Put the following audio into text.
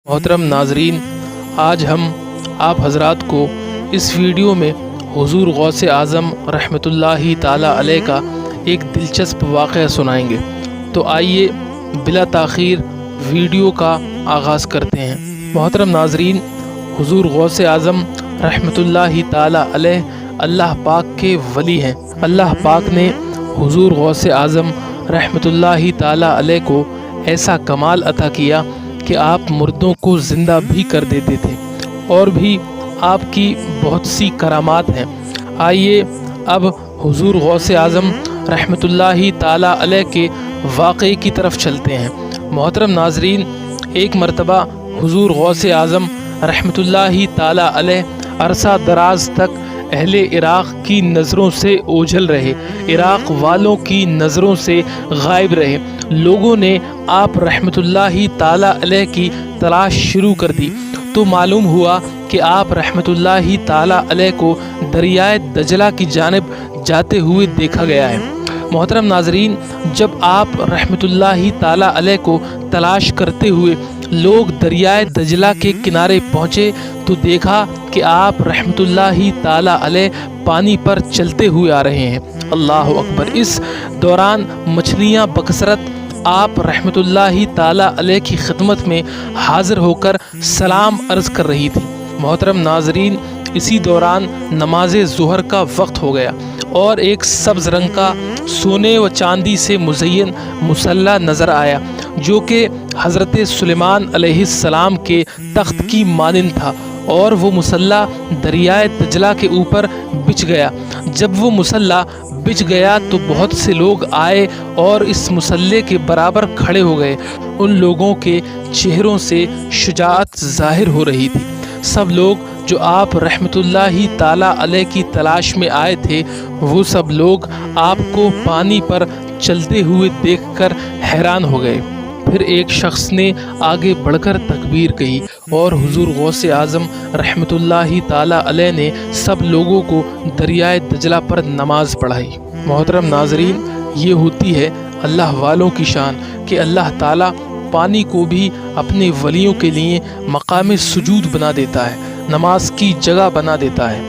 محترم ناظرین، آج ہم آپ حضرات کو اس ویڈیو میں حضور غوث اعظم رحمۃ اللہ تعالی علیہ کا ایک دلچسپ واقعہ سنائیں گے۔ تو آئیے بلا تاخیر ویڈیو کا آغاز کرتے ہیں۔ محترم ناظرین، حضور غوث اعظم رحمۃ اللہ تعالی علیہ اللہ پاک کے ولی ہیں۔ اللہ پاک نے حضور غوث اعظم رحمۃ اللہ تعالی علیہ کو ایسا کمال عطا کیا کہ آپ مردوں کو زندہ بھی کر دیتے تھے، اور بھی آپ کی بہت سی کرامات ہیں۔ آئیے اب حضور غوث اعظم رحمۃ اللہ تعالی علیہ کے واقعے کی طرف چلتے ہیں۔ محترم ناظرین، ایک مرتبہ حضور غوث اعظم رحمۃ اللہ تعالی علیہ عرصہ دراز تک اہل عراق کی نظروں سے اوجھل رہے، عراق والوں کی نظروں سے غائب رہے۔ لوگوں نے آپ رحمۃ اللہ تعالی علیہ کی تلاش شروع کر دی تو معلوم ہوا کہ آپ رحمۃ اللہ تعالی علیہ کو دریائے دجلہ کی جانب جاتے ہوئے دیکھا گیا ہے۔ محترم ناظرین، جب آپ رحمۃ اللہ تعالی علیہ کو تلاش کرتے ہوئے لوگ دریائے دجلہ کے کنارے پہنچے تو دیکھا کہ آپ رحمۃ اللہ تعالی علیہ پانی پر چلتے ہوئے آ رہے ہیں۔ اللہ اکبر! اس دوران مچھلیاں بکثرت آپ رحمۃ اللہ تعالی علیہ کی خدمت میں حاضر ہو کر سلام عرض کر رہی تھی۔ محترم ناظرین، اسی دوران نماز ظہر کا وقت ہو گیا اور ایک سبز رنگ کا سونے و چاندی سے مزین مصلی نظر آیا، جو کہ حضرت سلیمان علیہ السلام کے تخت کی مانند تھا، اور وہ مصلی دریائے دجلہ کے اوپر بچھ گیا۔ جب وہ مصلی بچھ گیا تو بہت سے لوگ آئے اور اس مصلی کے برابر کھڑے ہو گئے۔ ان لوگوں کے چہروں سے شجاعت ظاہر ہو رہی تھی۔ سب لوگ جو آپ رحمۃ اللہ تعالی علیہ کی تلاش میں آئے تھے، وہ سب لوگ آپ کو پانی پر چلتے ہوئے دیکھ کر حیران ہو گئے۔ پھر ایک شخص نے آگے بڑھ کر تکبیر کہی اور حضور غوث اعظم رحمۃ اللہ تعالی علیہ نے سب لوگوں کو دریائے دجلہ پر نماز پڑھائی۔ محترم ناظرین، یہ ہوتی ہے اللہ والوں کی شان کہ اللہ تعالیٰ پانی کو بھی اپنے ولیوں کے لیے مقام سجود بنا دیتا ہے، نماز کی جگہ بنا دیتا ہے۔